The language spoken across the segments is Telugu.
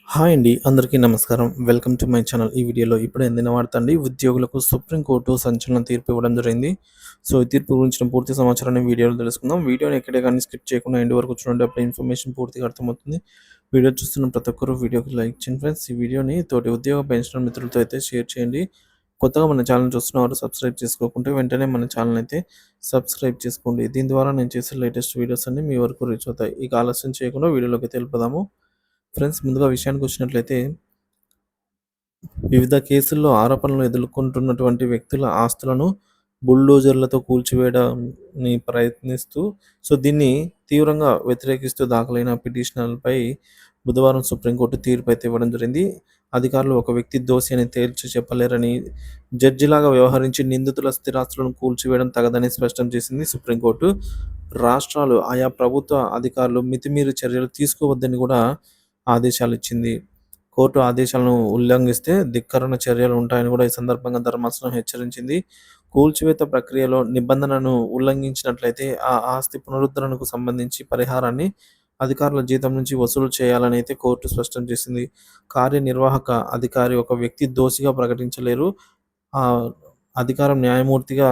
హాయ్ అండి. అందరికీ నమస్కారం. Welcome to my channel. ఈ వీడియోలో ఇప్పుడే అందిన వార్త అండి. ఉద్యోగులకు సుప్రీంకోర్టు సంచలన తీర్పు ఇవ్వడం జరిగింది. సో, ఈ తీర్పు గురించిన పూర్తి సమాచారాన్ని వీడియోలో తెలుసుకుందాం. వీడియోని ఎక్కడే కానీ స్కిప్ చేయకుండా ఎండ్ వరకు చూడండి. అప్పుడు ఇన్ఫర్మేషన్ పూర్తిగా అర్థమవుతుంది. వీడియో చూస్తున్న ప్రతి ఒక్కరు వీడియోకి లైక్ చేయండి ఫ్రెండ్స్. ఈ వీడియోని తోటి ఉద్యోగ పెన్షనర్ మిత్రులతో అయితే షేర్ చేయండి. కొత్తగా మన ఛానల్ చూస్తున్నవారు సబ్స్క్రైబ్ చేసుకోకుంటే వెంటనే మన ఛానల్ అయితే సబ్స్క్రైబ్ చేసుకోండి. దీని ద్వారా నేను చేసే లేటెస్ట్ వీడియోస్ అన్ని మీ వరకు రీచ్ అవుతాయి. ఇక ఆలస్యం చేయకుండా వీడియోలోకి వెళ్ళిపోదాము. ఫ్రెండ్స్, ముందుగా విషయానికొచ్చినట్లయితే, వివిధ కేసుల్లో ఆరోపణలు ఎదుర్కొంటున్నటువంటి వ్యక్తుల ఆస్తులను బుల్డోజర్లతో కూల్చివేయడాన్ని ప్రయత్నిస్తూ దీన్ని తీవ్రంగా వ్యతిరేకిస్తూ దాఖలైన పిటిషన్లపై బుధవారం సుప్రీంకోర్టు తీర్పు అయితే ఇవ్వడం జరిగింది. అధికారులు ఒక వ్యక్తి దోషి అని తేల్చి చెప్పలేరని, జడ్జిలాగా వ్యవహరించి నిందితుల స్థిరాస్తులను కూల్చివేయడం తగదని స్పష్టం చేసింది సుప్రీంకోర్టు. రాష్ట్రాలు, ఆయా ప్రభుత్వ అధికారులు మితిమీరి చర్యలు తీసుకోవద్దని కూడా ఆదేశాలిచ్చింది. కోర్టు ఆదేశాలను ఉల్లంఘిస్తే ధిక్కరణ చర్యలు ఉంటాయని కూడా ఈ సందర్భంగా ధర్మాసనం హెచ్చరించింది. కూల్చివేత ప్రక్రియలో నిబంధనను ఉల్లంఘించినట్లయితే ఆ ఆస్తి పునరుద్ధరణకు సంబంధించి పరిహారాన్ని అధికారుల జీతం నుంచి వసూలు చేయాలని అయితే కోర్టు స్పష్టం చేసింది. కార్యనిర్వాహక అధికారి ఒక వ్యక్తి దోషిగా ప్రకటించలేరు. ఆ అధికారం న్యాయమూర్తిగా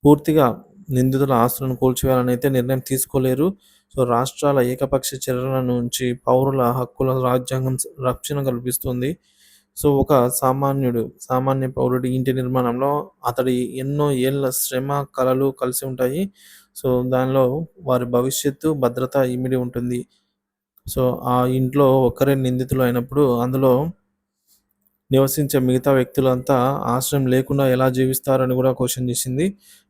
పూర్తిగా నిందితుల ఆస్తులను కూల్చివేయాలని అయితే నిర్ణయం తీసుకోలేరు. రాష్ట్రాల ఏకపక్ష చర్యల నుంచి పౌరుల హక్కుల రాజ్యాంగం రక్షణ కల్పిస్తుంది. ఒక సామాన్య పౌరుడి ఇంటి నిర్మాణంలో అతడి ఎన్నో ఏళ్ల శ్రమ, కలలు కలిసి ఉంటాయి. దానిలో వారి భవిష్యత్తు, భద్రత ఇమిడి ఉంటుంది. ఆ ఇంట్లో ఒక్కరే నిందితులు అయినప్పుడు అందులో నివసించే మిగతా వ్యక్తులంతా ఆశ్రయం లేకుండా ఎలా జీవిస్తారని కూడా క్వశ్చన్ చేసింది.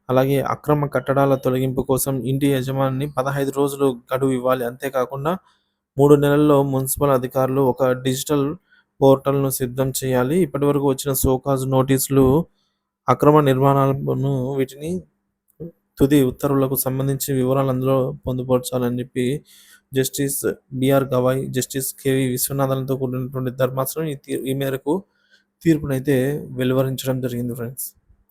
అలాగే అక్రమ కట్టడాల తొలగింపు కోసం ఇంటి యజమాని 15 రోజులు గడువు ఇవ్వాలి. అంతేకాకుండా 3 నెలల్లో మున్సిపల్ అధికారులు ఒక డిజిటల్ పోర్టల్‌ను సిద్ధం చేయాలి. ఇప్పటివరకు వచ్చిన షోకాజ్ నోటీసులు, అక్రమ నిర్మాణాలను వీటిని తుది ఉత్తర్వులకు సంబంధించి వివరాలు అందులో పొందుపరచాలని చెప్పి justice BR Gavai, justice KV విశ్వనాథన్‌తో కూడినటువంటి ధర్మాసనం ఈ మేరకు తీర్పునైతే వెలువరించడం జరిగింది ఫ్రెండ్స్.